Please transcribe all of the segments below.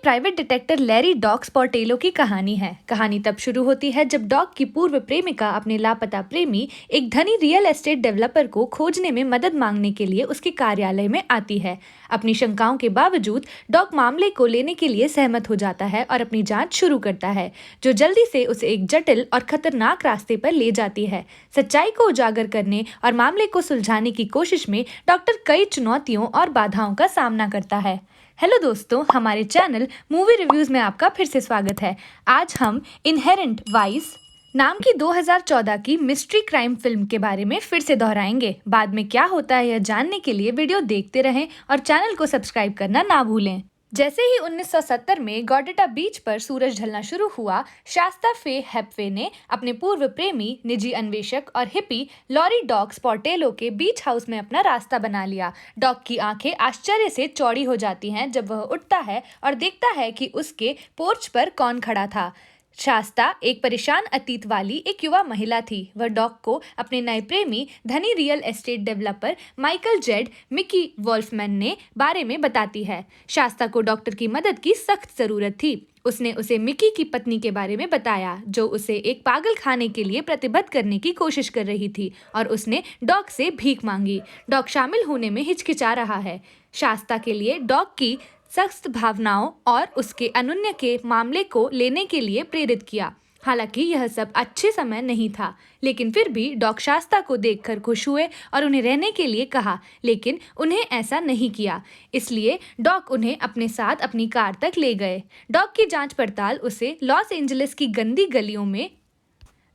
Private detective Larry dog स्पॉटेलो की कहानी है। कहानी तब शुरू होती है जब डॉग की पूर्व प्रेमिका अपने लापता प्रेमी एक धनी रियल एस्टेट डेवलपर को खोजने में मदद मांगने के लिए उसके कार्यालय में आती है। अपनी शंकाओं के बावजूद डॉग मामले को लेने के लिए सहमत हो जाता है और अपनी जांच शुरू करता है, जो जल्दी से उसे एक जटिल और खतरनाक रास्ते पर ले जाती है। सच्चाई को उजागर करने और मामले को सुलझाने की कोशिश में डॉक्टर कई चुनौतियों और बाधाओं का सामना करता है। हेलो दोस्तों, हमारे चैनल मूवी रिव्यूज में आपका फिर से स्वागत है। आज हम इनहेरेंट वाइस नाम की 2014 की मिस्ट्री क्राइम फिल्म के बारे में फिर से दोहराएंगे। बाद में क्या होता है यह जानने के लिए वीडियो देखते रहें और चैनल को सब्सक्राइब करना ना भूलें। जैसे ही 1970 में गॉर्डेटा बीच पर सूरज ढलना शुरू हुआ, शास्ता फे हेप्वे ने अपने पूर्व प्रेमी, निजी अन्वेषक और हिप्पी लॉरी डॉग स्पॉटेलो के बीच हाउस में अपना रास्ता बना लिया। डॉग की आंखें आश्चर्य से चौड़ी हो जाती हैं जब वह उठता है और देखता है कि उसके पोर्च पर कौन खड़ा था। शास्ता एक परेशान अतीत वाली एक युवा महिला थी। वह डॉग को अपने नए प्रेमी, धनी real estate developer Michael Z Mickey Wolfman ने बारे में बताती है। शास्ता को डॉक्टर की मदद की सख्त जरूरत थी। उसने उसे मिकी की पत्नी के बारे में बताया, जो उसे एक पागल खाने के लिए प्रतिबद्ध करने की कोशिश कर रही थी, और उसने डॉग से भीख मांगी। डॉग शामिल होने में हिचकिचा रहा है। शास्ता के लिए डॉग की सख्त भावनाओं और उसके अनुन्य के मामले को लेने के लिए प्रेरित किया। हालांकि यह सब अच्छे समय नहीं था, लेकिन फिर भी डॉग शास्ता को देखकर खुश हुए और उन्हें रहने के लिए कहा, लेकिन उन्हें ऐसा नहीं किया। इसलिए डॉग उन्हें अपने साथ अपनी कार तक ले गए। डॉग की जांच पड़ताल उसे लॉस एंजलिस की गंदी गलियों में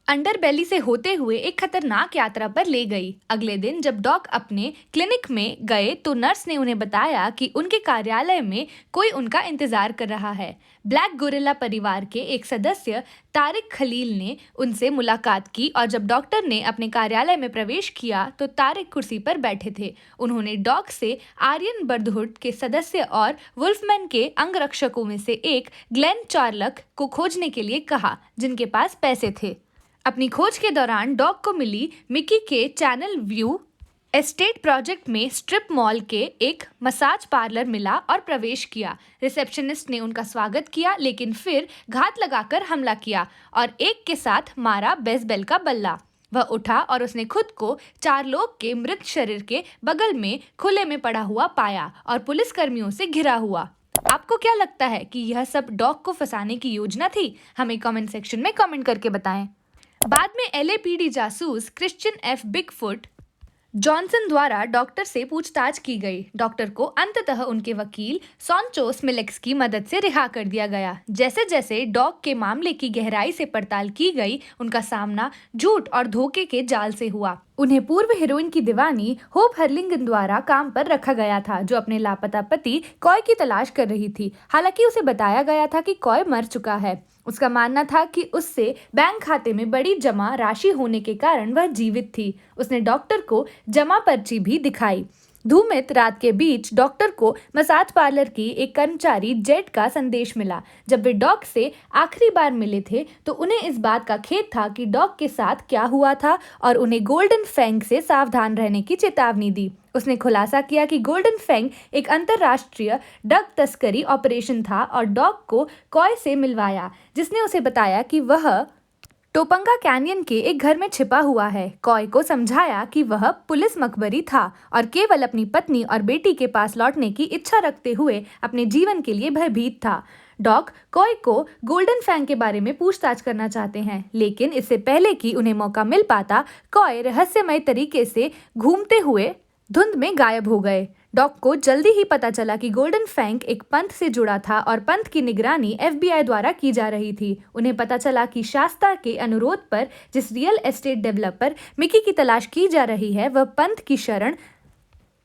अंडरबेली से होते हुए एक खतरनाक यात्रा पर ले गई। अगले दिन जब डॉग अपने क्लिनिक में गए तो नर्स ने उन्हें बताया कि उनके कार्यालय में कोई उनका इंतजार कर रहा है। ब्लैक गोरिल्ला परिवार के एक सदस्य तारिक खलील ने उनसे मुलाकात की, और जब डॉक्टर ने अपने कार्यालय में प्रवेश किया तो तारिक कुर्सी पर बैठे थे। उन्होंने डॉग से आर्यन ब्रदरहुड के सदस्य और वुल्फमैन के अंगरक्षकों में से एक ग्लेन चार्लक को खोजने के लिए कहा, जिनके पास पैसे थे। अपनी खोज के दौरान डॉग को मिली मिकी के चैनल व्यू एस्टेट प्रोजेक्ट में स्ट्रिप मॉल के एक मसाज पार्लर मिला और प्रवेश किया। रिसेप्शनिस्ट ने उनका स्वागत किया, लेकिन फिर घात लगाकर हमला किया और एक के साथ मारा बेसबॉल का बल्ला। वह उठा और उसने खुद को 4 लोग के मृत शरीर के बगल में खुले में पड़ा हुआ पाया और पुलिसकर्मियों से घिरा हुआ। आपको क्या लगता है कि यह सब डॉग को फंसाने की योजना थी? हमें कमेंट सेक्शन में कमेंट करके बताएं। बाद में एलएपीडी जासूस क्रिश्चियन एफ बिगफुट जॉनसन द्वारा डॉक्टर से पूछताछ की गई। डॉक्टर को अंततः उनके वकील सॉन्चो स्मिलेक्स की मदद से रिहा कर दिया गया। जैसे जैसे डॉग के मामले की गहराई से पड़ताल की गई, उनका सामना झूठ और धोखे के जाल से हुआ। उन्हें पूर्व हीरोइन की दीवानी होप हर्लिंगन द्वारा काम पर रखा गया था, जो अपने लापता पति कॉय की तलाश कर रही थी। हालांकि उसे बताया गया था कि कॉय मर चुका है। उसका मानना था कि उससे बैंक खाते में बड़ी जमा राशि होने के कारण वह जीवित थी। उसने डॉक्टर को जमा पर्ची भी दिखाई। धूमित रात के बीच डॉक्टर को मसाज पार्लर की एक कर्मचारी जेड का संदेश मिला। जब वे डॉग से आखिरी बार मिले थे तो उन्हें इस बात का खेद था कि डॉग के साथ क्या हुआ था, और उन्हें गोल्डन फैंग से सावधान रहने की चेतावनी दी। उसने खुलासा किया कि गोल्डन फैंग एक अंतर्राष्ट्रीय ड्रग तस्करी ऑपरेशन था और डॉग को कॉय से मिलवाया, जिसने उसे बताया कि वह टोपंगा कैनियन के एक घर में छिपा हुआ है। कॉय को समझाया कि वह पुलिस मकबरी था और केवल अपनी पत्नी और बेटी के पास लौटने की इच्छा रखते हुए अपने जीवन के लिए भयभीत था। डॉग कॉय को गोल्डन फैंग के बारे में पूछताछ करना चाहते हैं, लेकिन इससे पहले कि उन्हें मौका मिल पाता, कॉय रहस्यमय तरीके से घूमते हुए धुंध में गायब हो गए। डॉग को जल्दी ही पता चला कि गोल्डन फैंग एक पंथ से जुड़ा था और पंथ की निगरानी एफबीआई द्वारा की जा रही थी। उन्हें पता चला कि शास्ता के अनुरोध पर जिस रियल एस्टेट डेवलपर मिकी की तलाश की जा रही है, वह पंथ की शरण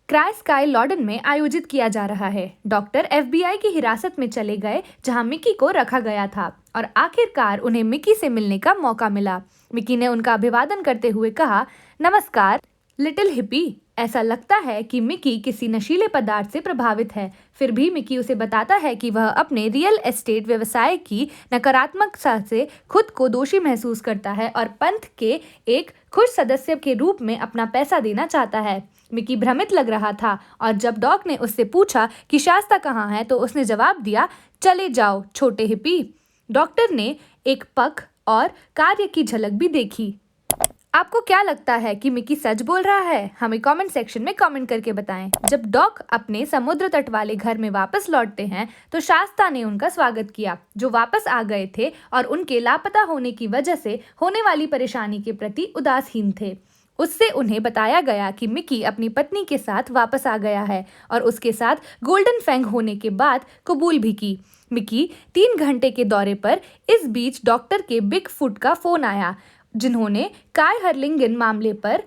क्राई स्काई लॉर्डन में आयोजित किया जा रहा है। डॉक्टर एफबीआई की हिरासत में चले गए, जहां मिकी को रखा गया था, और आखिरकार उन्हें मिकी से मिलने का मौका मिला। मिकी ने उनका अभिवादन करते हुए कहा, नमस्कार लिटिल हिप्पी। ऐसा लगता है कि मिकी किसी नशीले पदार्थ से प्रभावित है। फिर भी मिकी उसे बताता है कि वह अपने रियल एस्टेट व्यवसाय की नकारात्मकता से खुद को दोषी महसूस करता है और पंथ के एक खुश सदस्य के रूप में अपना पैसा देना चाहता है। मिकी भ्रमित लग रहा था और जब डॉक ने उससे पूछा कि शास्ता कहाँ है तो उसने जवाब दिया, चले जाओ छोटे हिप्पी। डॉक्टर ने एक पक और कार्य की झलक भी देखी। आपको क्या लगता है कि मिकी सच बोल रहा है? हमें कमेंट सेक्शन में कमेंट करके बताएं। जब डॉक अपने समुद्र तट वाले घर में वापस लौटते हैं तो शास्ता ने उनका स्वागत किया, जो वापस आ गए थे और उनके लापता होने की वजह से होने वाली परेशानी के प्रति उदासीन थे। उससे उन्हें बताया गया कि मिकी अपनी पत्नी के साथ वापस आ गया है और उसके साथ गोल्डन फैंग होने के बाद कबूल भी की। मिकी 3 घंटे के दौरे पर इस बीच डॉक्टर के बिग फुट का फोन आया, जिन्होंने काय हर्लिंगन मामले पर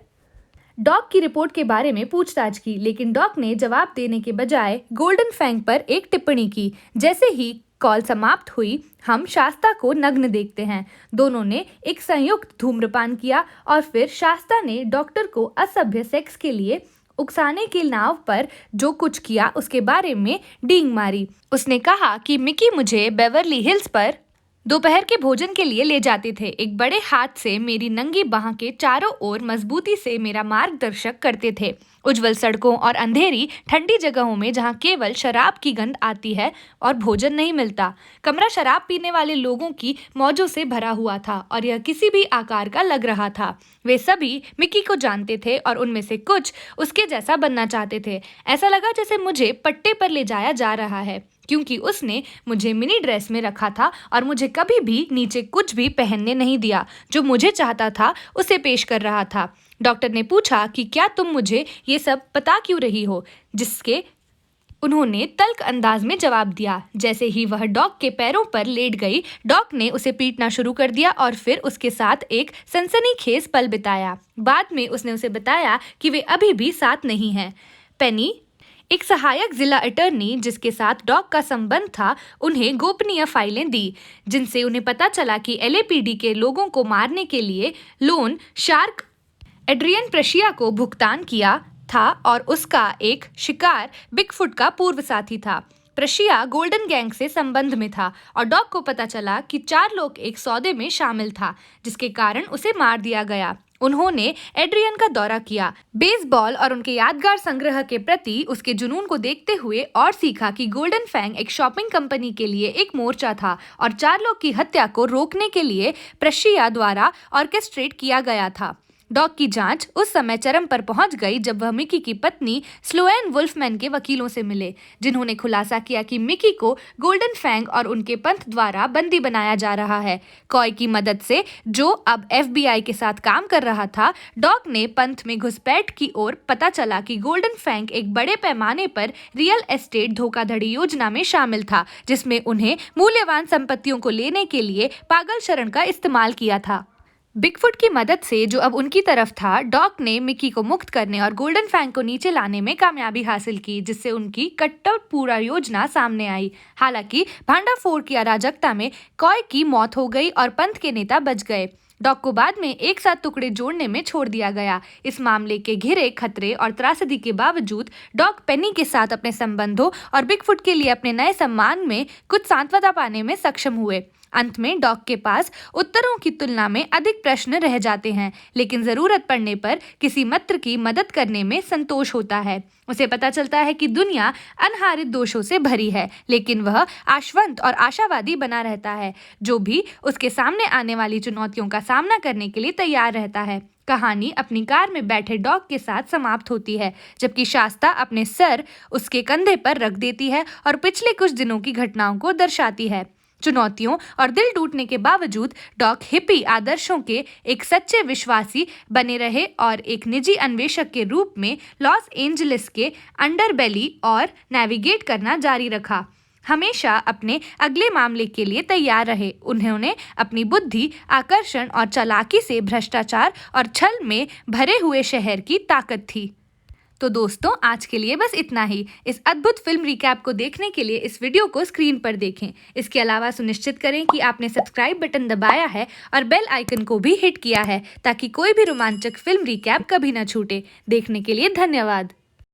डॉक की रिपोर्ट के बारे में पूछताछ की, लेकिन डॉक ने जवाब देने के बजाय गोल्डन फैंग पर एक टिप्पणी की। जैसे ही कॉल समाप्त हुई, हम शास्ता को नग्न देखते हैं। दोनों ने एक संयुक्त धूम्रपान किया और फिर शास्ता ने डॉक्टर को असभ्य सेक्स के लिए उकसाने के नाव पर जो कुछ किया उसके बारे में डींग मारी। उसने कहा कि मिकी मुझे बेवरली हिल्स पर दोपहर के भोजन के लिए ले जाते थे। एक बड़े हाथ से मेरी नंगी बाह के चारों ओर मजबूती से मेरा मार्गदर्शक करते थे, उज्जवल सड़कों और अंधेरी ठंडी जगहों में जहां केवल शराब की गंध आती है और भोजन नहीं मिलता। कमरा शराब पीने वाले लोगों की मौजों से भरा हुआ था और यह किसी भी आकार का लग रहा था। वे सभी मिकी को जानते थे और उनमें से कुछ उसके जैसा बनना चाहते थे। ऐसा लगा जैसे मुझे पट्टे पर ले जाया जा रहा है, क्योंकि उसने मुझे मिनी ड्रेस में रखा था और मुझे कभी भी नीचे कुछ भी पहनने नहीं दिया। जो मुझे चाहता था उसे पेश कर रहा था। डॉक्टर ने पूछा कि क्या तुम मुझे ये सब बता क्यों रही हो, जिसके उन्होंने तल्ख अंदाज में जवाब दिया। जैसे ही वह डॉक के पैरों पर लेट गई, डॉक ने उसे पीटना शुरू कर दिया और फिर उसके साथ एक सनसनीखेज पल बिताया। बाद में उसने उसे बताया कि वे अभी भी साथ नहीं हैं। पेनी, एक सहायक जिला अटर्नी जिसके साथ डॉक का संबंध था, उन्हें गोपनीय फाइलें दी, जिनसे उन्हें पता चला कि एलएपीडी के लोगों को मारने के लिए लोन शार्क एड्रियन प्रशिया को भुगतान किया था और उसका एक शिकार बिगफुट का पूर्व साथी था। प्रशिया गोल्डन गैंग से संबंध में था और डॉक को पता चला कि 4 लोग एक सौदे में शामिल था, जिसके कारण उसे मार दिया गया। उन्होंने एड्रियन का दौरा किया, बेसबॉल और उनके यादगार संग्रह के प्रति उसके जुनून को देखते हुए, और सीखा कि गोल्डन फैंग एक शॉपिंग कंपनी के लिए एक मोर्चा था और 4 लोग की हत्या को रोकने के लिए प्रशिया द्वारा ऑर्केस्ट्रेट किया गया था। डॉक की जांच उस समय चरम पर पहुंच गई जब वह मिकी की पत्नी स्लोएन वुल्फमैन के वकीलों से मिले, जिन्होंने खुलासा किया कि मिकी को गोल्डन फैंग और उनके पंथ द्वारा बंदी बनाया जा रहा है। कॉय की मदद से, जो अब एफबीआई के साथ काम कर रहा था, डॉक ने पंथ में घुसपैठ की ओर पता चला कि गोल्डन फैंग एक बड़े पैमाने पर रियल एस्टेट धोखाधड़ी योजना में शामिल था, जिसमें उन्हें मूल्यवान संपत्तियों को लेने के लिए पागल शरण का इस्तेमाल किया था। बिगफुट की मदद से, जो अब उनकी तरफ था, डॉक ने मिकी को मुक्त करने और गोल्डन फैंग को नीचे लाने में कामयाबी हासिल की, जिससे उनकी कट्टर पूरा योजना सामने आई। हालांकि भांडाफोड़ की अराजकता में कॉय की मौत हो गई और पंथ के नेता बच गए। डॉक को बाद में एक साथ टुकड़े जोड़ने में छोड़ दिया गया। इस मामले के घिरे खतरे और त्रासदी के बावजूद डॉक पेनी के साथ अपने संबंधों और बिगफुट के लिए अपने नए सम्मान में कुछ सांत्वना पाने में सक्षम हुए। अंत में डॉक के पास उत्तरों की तुलना में अधिक प्रश्न रह जाते हैं, लेकिन जरूरत पड़ने पर किसी मित्र की मदद करने में संतोष होता है। उसे पता चलता है कि दुनिया अनहारित दोषों से भरी है, लेकिन वह आशवंत और आशावादी बना रहता है, जो भी उसके सामने आने वाली चुनौतियों का सामना करने के लिए तैयार रहता है। कहानी अपनी कार में बैठे डॉक के साथ समाप्त होती है, जबकि शास्ता अपने सर उसके कंधे पर रख देती है और पिछले कुछ दिनों की घटनाओं को दर्शाती है। चुनौतियों और दिल टूटने के बावजूद डॉक हिप्पी आदर्शों के एक सच्चे विश्वासी बने रहे और एक निजी अन्वेषक के रूप में लॉस एंजलिस के अंडरबेली और नेविगेट करना जारी रखा। हमेशा अपने अगले मामले के लिए तैयार रहे। उन्होंने अपनी बुद्धि, आकर्षण और चालाकी से भ्रष्टाचार और छल में भरे हुए शहर की ताकत थी। तो दोस्तों आज के लिए बस इतना ही। इस अद्भुत फिल्म रिकैप को देखने के लिए इस वीडियो को स्क्रीन पर देखें। इसके अलावा सुनिश्चित करें कि आपने सब्सक्राइब बटन दबाया है और बेल आइकन को भी हिट किया है ताकि कोई भी रोमांचक फिल्म रिकैप कभी न छूटे। देखने के लिए धन्यवाद।